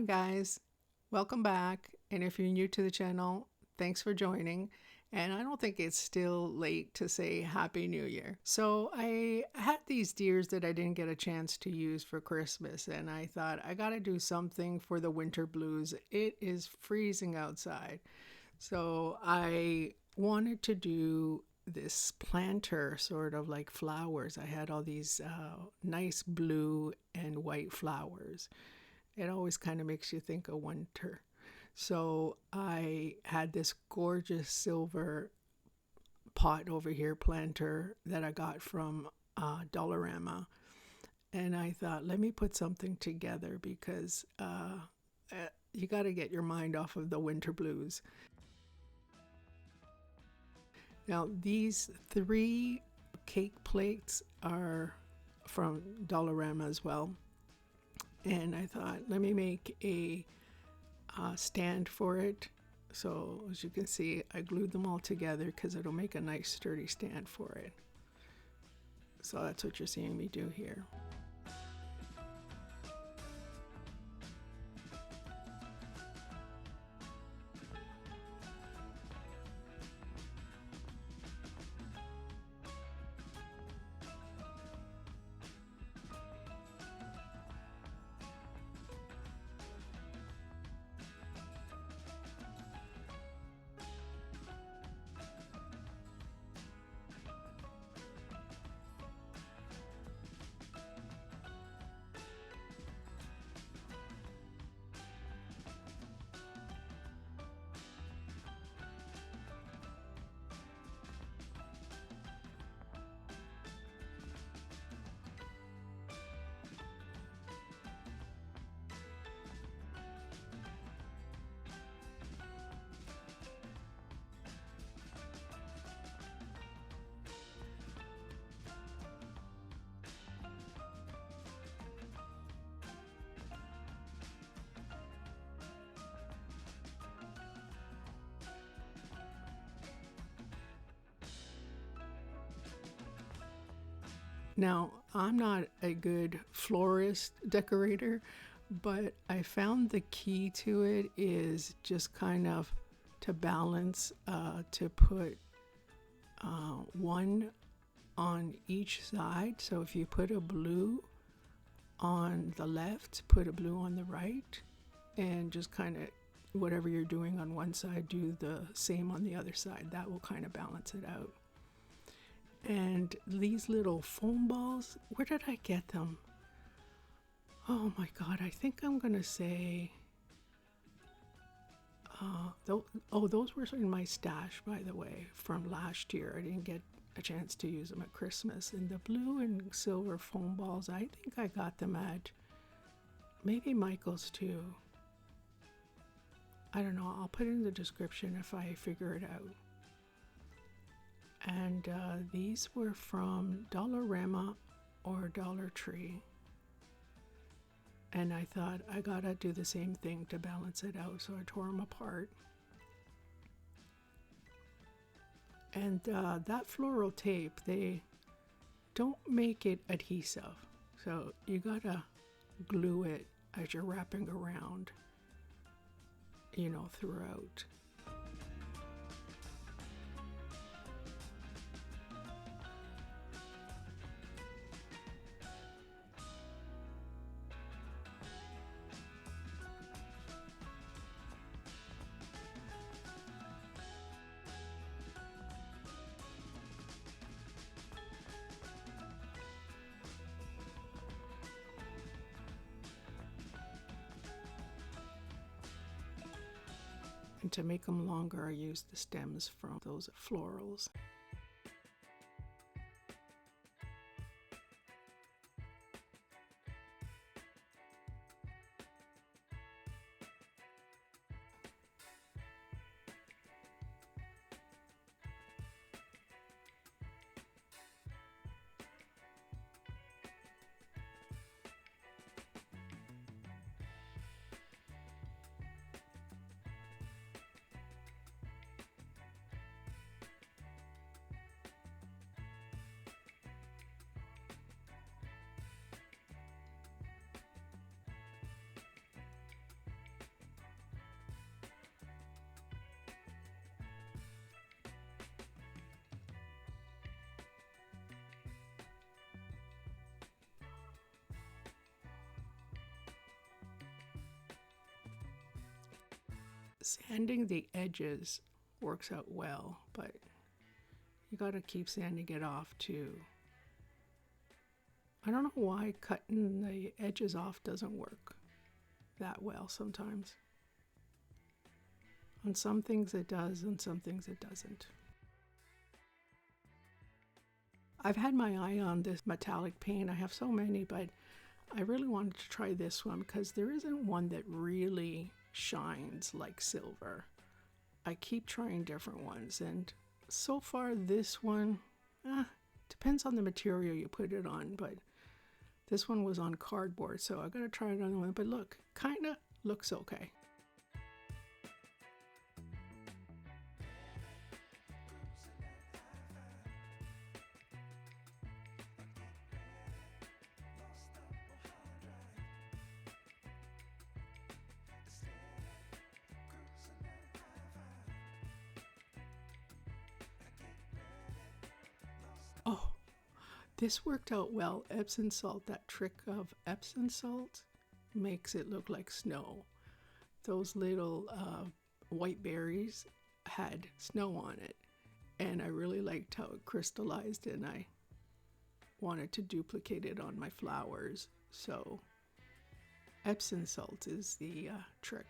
guys, welcome back. And if you're new to the channel, thanks for joining. And I don't think it's still late to say Happy New Year. So I had these deers that I didn't get a chance to use for Christmas, and I thought I gotta do something for the winter blues. It is freezing outside. So I wanted to do this planter, sort of like flowers. I had all these nice blue and white flowers. It always kind of makes you think of winter. So I had this gorgeous silver pot over here, planter, that I got from Dollarama. And I thought, let me put something together because you got to get your mind off of the winter blues. Now, these 3 cake plates are from Dollarama as well. And I thought, let me make a stand for it. So as you can see, I glued them all together because it'll make a nice sturdy stand for it. So that's what you're seeing me do here. Now, I'm not a good florist decorator, but I found the key to it is just kind of to balance, to put one on each side. So if you put a blue on the left, put a blue on the right, and just kind of whatever you're doing on one side, do the same on the other side. That will kind of balance it out. And these little foam balls, where did I get them? Oh my god, I think I'm gonna say those were in my stash, by the way, from last year. I didn't get a chance to use them at Christmas. And the blue and silver foam balls, I think I got them at maybe Michael's too. I don't know, I'll put it in the description if I figure it out. And these were from Dollarama or Dollar Tree. And I thought I gotta do the same thing to balance it out, so I tore them apart. And that floral tape, they don't make it adhesive, so you gotta glue it as you're wrapping around, throughout. And to make them longer, I used the stems from those florals. Sanding the edges works out well, but you gotta keep sanding it off too. I don't know why cutting the edges off doesn't work that well sometimes. On some things it does, on some things it doesn't. I've had my eye on this metallic paint. I have so many, but I really wanted to try this one because there isn't one that really shines like silver. I keep trying different ones, and so far this one, depends on the material you put it on, but this one was on cardboard, so I gotta try another one. But look, kinda looks okay. Oh, this worked out well. Epsom salt, that trick of Epsom salt makes it look like snow. Those little white berries had snow on it, and I really liked how it crystallized, and I wanted to duplicate it on my flowers. So Epsom salt is the trick.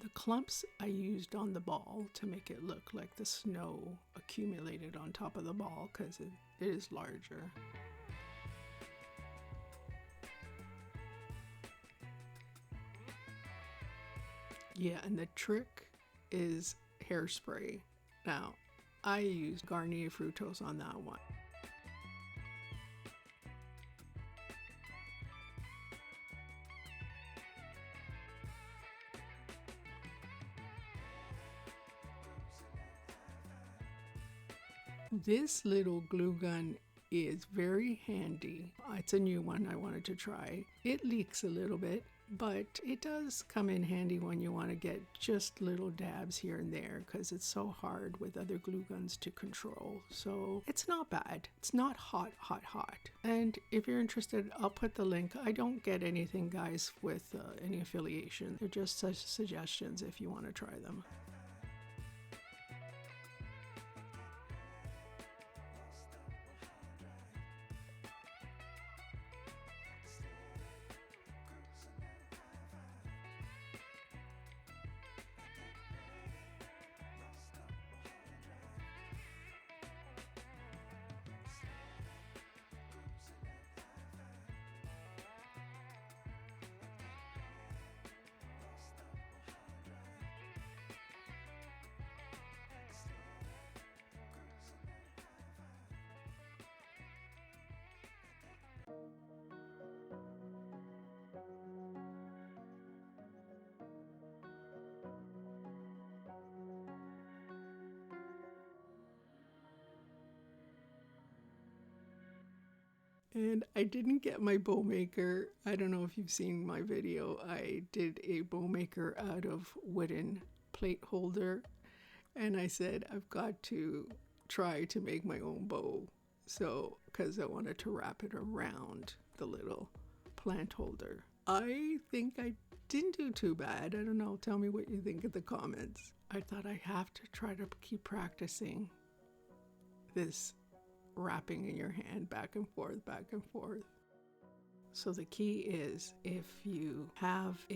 The clumps I used on the ball to make it look like the snow accumulated on top of the ball because it is larger. Yeah, and the trick is hairspray. Now, I used Garnier Fructose on that one. This little glue gun is very handy. It's a new one I wanted to try. It leaks a little bit, but it does come in handy when you want to get just little dabs here and there because it's so hard with other glue guns to control. So it's not bad. It's not hot. And if you're interested, I'll put the link. I don't get anything, guys, with any affiliation. They're just such suggestions if you want to try them. And I didn't get my bow maker. I don't know if you've seen my video. I did a bow maker out of wooden plate holder. And I said, I've got to try to make my own bow. So, because I wanted to wrap it around the little plant holder. I think I didn't do too bad. I don't know. Tell me what you think in the comments. I thought I have to try to keep practicing this wrapping in your hand back and forth, back and forth. So the key is if you have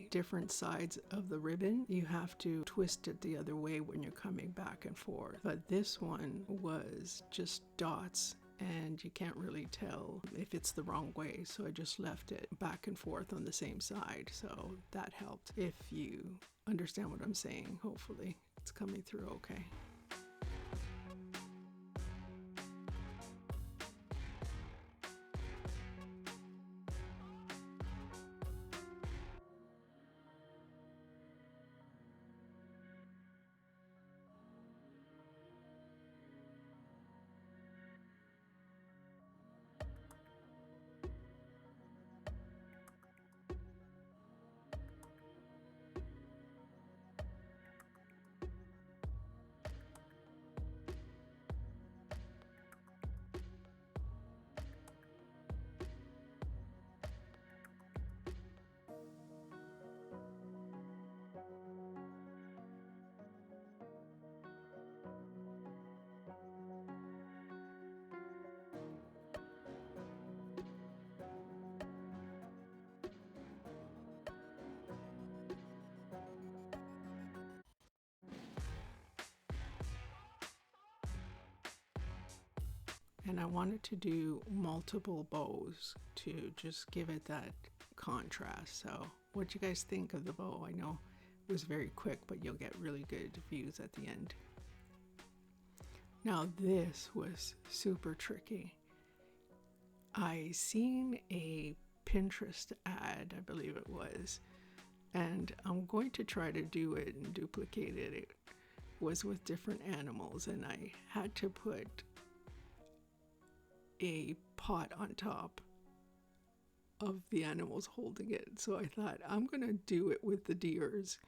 different sides of the ribbon, you have to twist it the other way when you're coming back and forth. But this one was just dots and you can't really tell if it's the wrong way. So I just left it back and forth on the same side. So that helped. If you understand what I'm saying, hopefully it's coming through okay. and I wanted to do multiple bows to just give it that contrast. So what do you guys think of the bow? I know it was very quick, but you'll get really good views at the end. Now this was super tricky. I seen a Pinterest ad, I believe it was, and I'm going to try to do it and duplicate it. It was with different animals, and I had to put a pot on top of the animals holding it. So I thought, I'm gonna do it with the deers.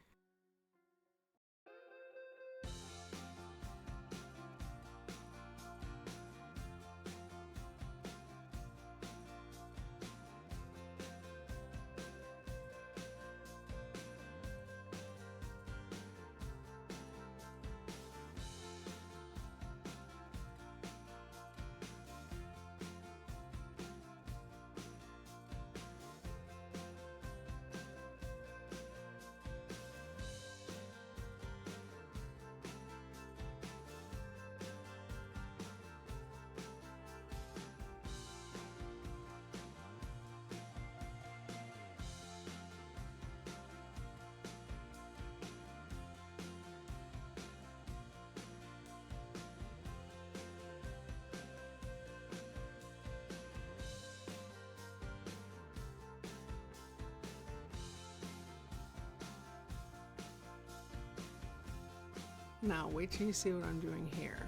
Now wait till you see what I'm doing here.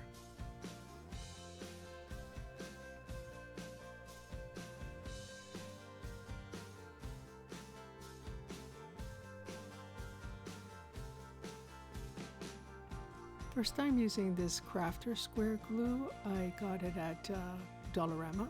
First time using this crafter square glue. I got it at Dollarama.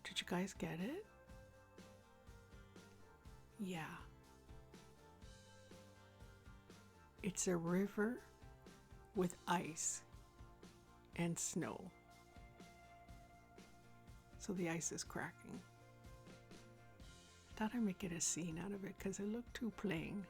Did you guys get it? Yeah. It's a river with ice and snow. So the ice is cracking. Thought I'd make it a scene out of it because it looked too plain.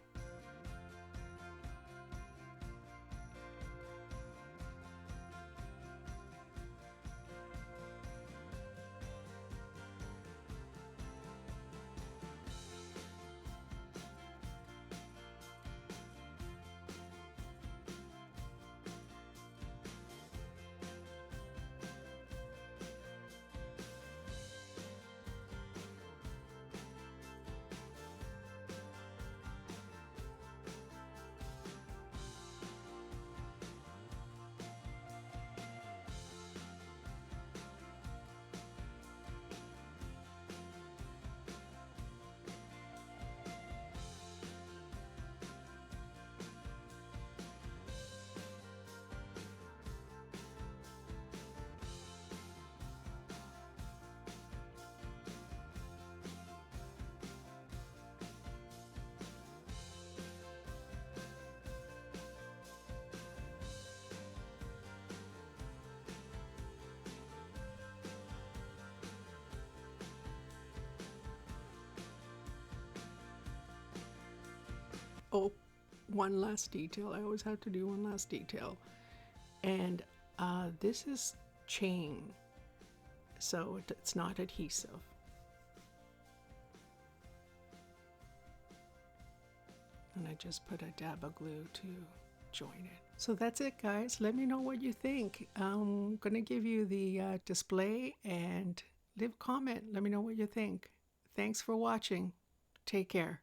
Oh, one last detail. I always have to do one last detail. And this is chain, so it's not adhesive. And I just put a dab of glue to join it. So that's it, guys. Let me know what you think. I'm gonna give you the display and leave a comment. Let me know what you think. Thanks for watching. Take care.